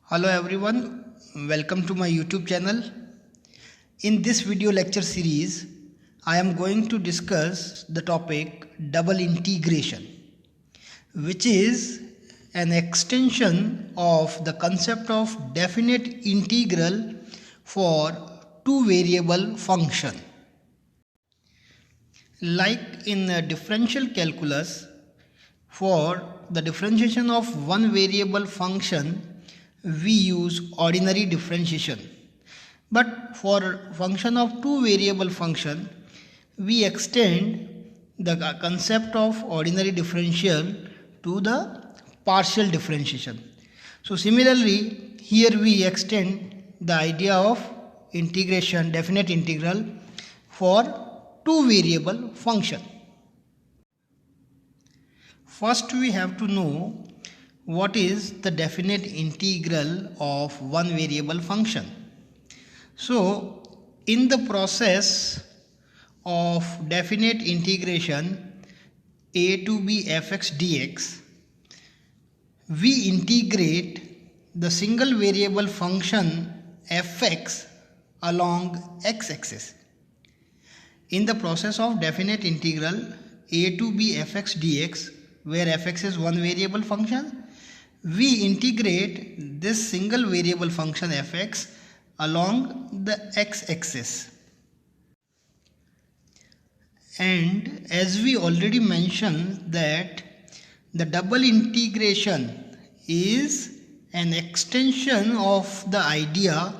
Hello everyone, welcome to my YouTube channel. In this video lecture series, I am going to discuss the topic double integration, which is an extension of the concept of definite integral for two variable function. Like in differential calculus, for the differentiation of one variable function, we use ordinary differentiation, but for function of two variable function we extend the concept of ordinary differential to the partial differentiation. So similarly here we extend the idea of integration, definite integral for two variable function. First we have to know what is the definite integral of one variable function. So in the process of definite integration a to b fx dx, we integrate the single variable function fx along x-axis. In the process of definite integral a to b fx dx, where fx is one variable function, we integrate this single variable function fx along the x-axis. And as we already mentioned that the double integration is an extension of the idea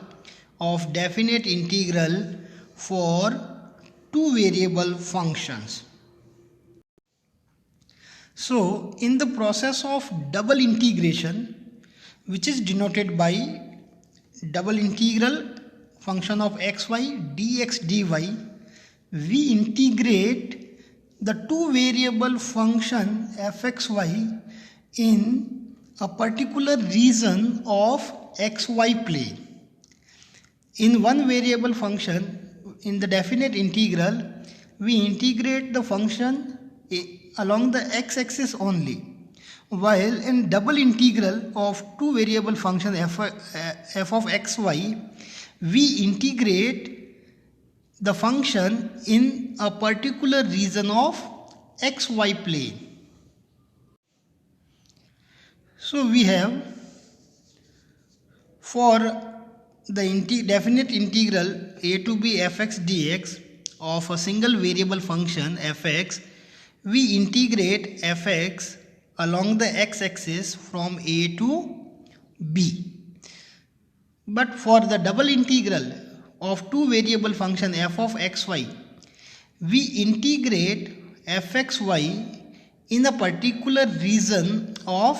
of definite integral for two variable functions. So in the process of double integration, which is denoted by double integral function of xy dx dy, we integrate the two variable function fxy in a particular region of xy plane. In one variable function, in the definite integral, we integrate the function along the x-axis only, while in double integral of two variable function f of xy, we integrate the function in a particular region of xy plane. So we have, for the definite integral a to b fx dx of a single variable function fx, we integrate fx along the x-axis from a to b. But for the double integral of two variable function f of xy, we integrate fxy in a particular region of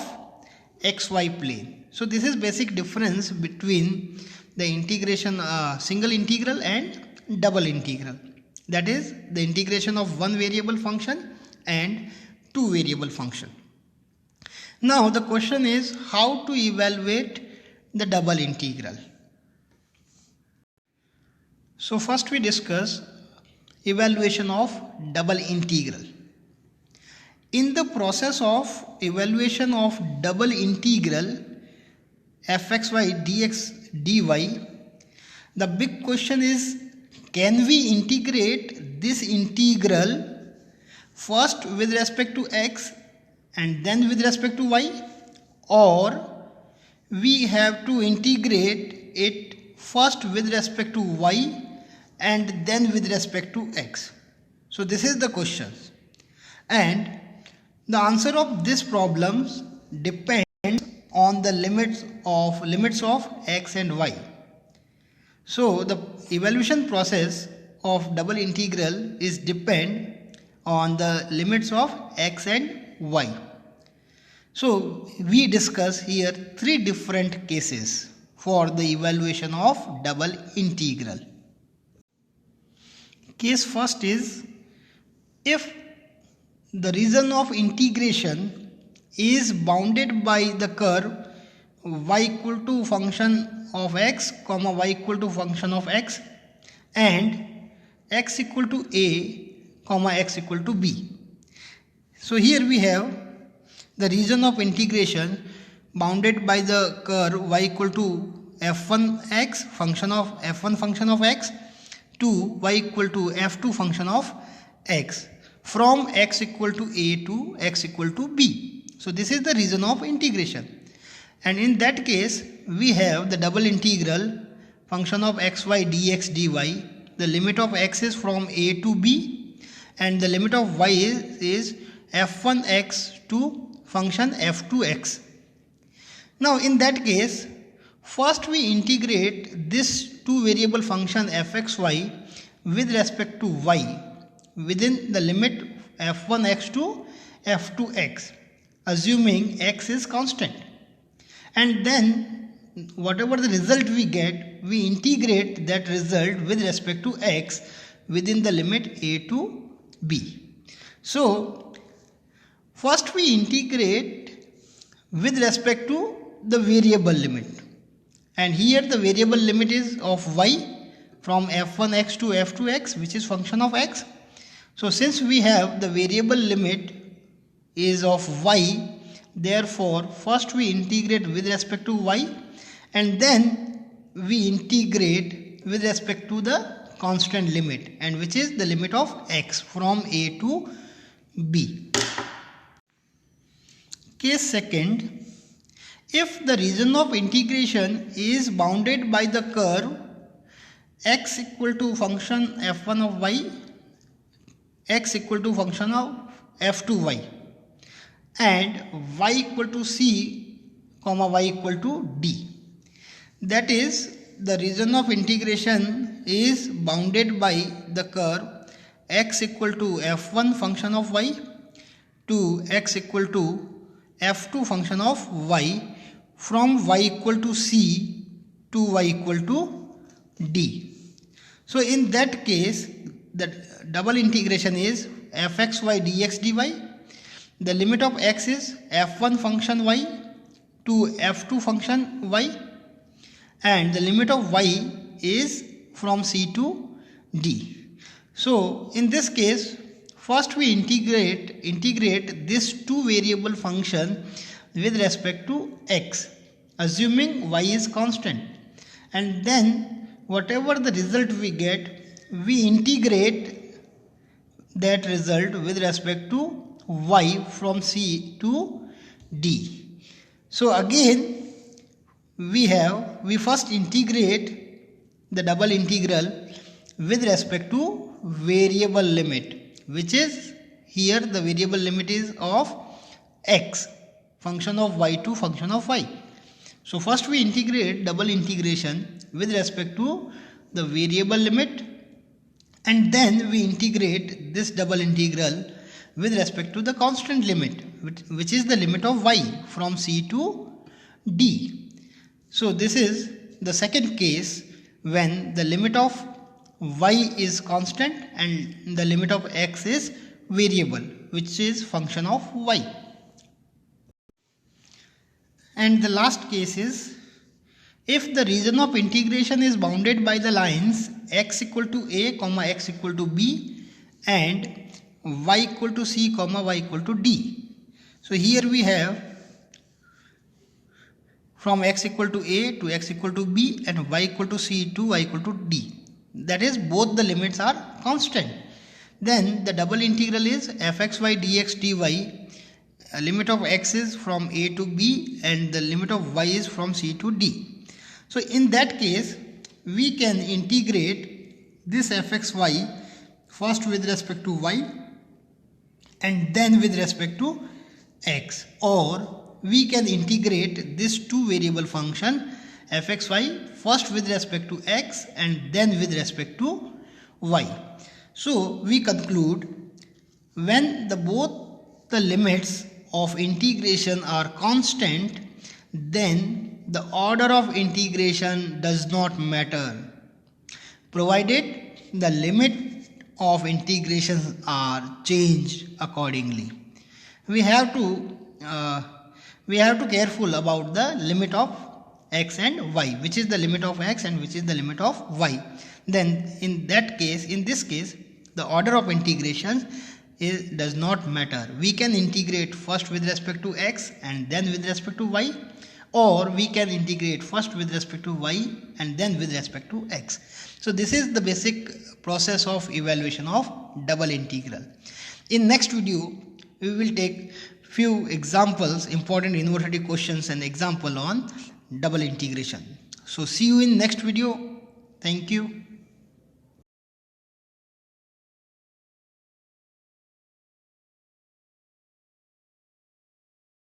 xy plane. So this is basic difference between the integration single integral and double integral. That is the integration of one variable function and two variable function. Now the question is how to evaluate the double integral. So first we discuss evaluation of double integral. In the process of evaluation of double integral fxy dx dy, the big question is, can we integrate this integral first with respect to x and then with respect to y, or we have to integrate it first with respect to y and then with respect to x. So this is the question, and the answer of this problem depends on the limits of x and y. So the evaluation process of double integral is depend on the limits of x and y. So we discuss here three different cases for the evaluation of double integral. Case first is, if the region of integration is bounded by the curve y equal to function of x, comma y equal to function of x, and x equal to a, comma x equal to b. So here we have the region of integration bounded by the curve y equal to f1x function of f1 function of x to y equal to f2 function of x from x equal to a to x equal to b. So this is the reason of integration, and in that case we have the double integral function of xy dx dy. The limit of x is from a to b and the limit of y is f1x to function f2x. Now in that case, first we integrate this two variable function fxy with respect to y within the limit f1x to f2x, assuming x is constant, and then whatever the result we get, we integrate that result with respect to x within the limit a to b. So first we integrate with respect to the variable limit, and here the variable limit is of y from f1x to f2x, which is function of x. So since we have the variable limit is of y, therefore first we integrate with respect to y and then we integrate with respect to the constant limit, and which is the limit of x from a to b. Case second, if the region of integration is bounded by the curve x equal to function f1 of y, x equal to function of f2y, and y equal to c, y equal to d. That is, the region of integration is bounded by the curve x equal to f1 function of y to x equal to f2 function of y from y equal to c to y equal to d. So in that case, the double integration is fxy dx dy. The limit of x is f1 function y to f2 function y, and the limit of y is from c to d. So in this case, first we integrate this two variable function with respect to x, assuming y is constant, and then whatever the result we get, we integrate that result with respect to y from c to d. So again we first integrate the double integral with respect to variable limit, which is here the variable limit is of x function of y to function of y. So first we integrate double integration with respect to the variable limit, and then we integrate this double integral with respect to the constant limit, which is the limit of y from c to d. So this is the second case when the limit of y is constant and the limit of x is variable, which is function of y. And the last case is, if the region of integration is bounded by the lines x equal to a, x equal to b, and y equal to c, y equal to d. So here we have from x equal to a to x equal to b and y equal to c to y equal to d. That is, both the limits are constant. Then the double integral is fxy dx dy. Limit of x is from a to b and the limit of y is from c to d. So in that case, we can integrate this fxy first with respect to y and then with respect to x, or we can integrate this two variable function fxy first with respect to x and then with respect to y. So we conclude, when both the limits of integration are constant, then the order of integration does not matter, provided the limit of integrations are changed accordingly. We have to careful about the limit of x and y, which is the limit of x and which is the limit of y. Then in this case, the order of integration it does not matter. We can integrate first with respect to x and then with respect to y, or we can integrate first with respect to y and then with respect to x. So this is the basic process of evaluation of double integral. In next video we will take few examples, important university questions and example on double integration. So see you in next video. Thank you.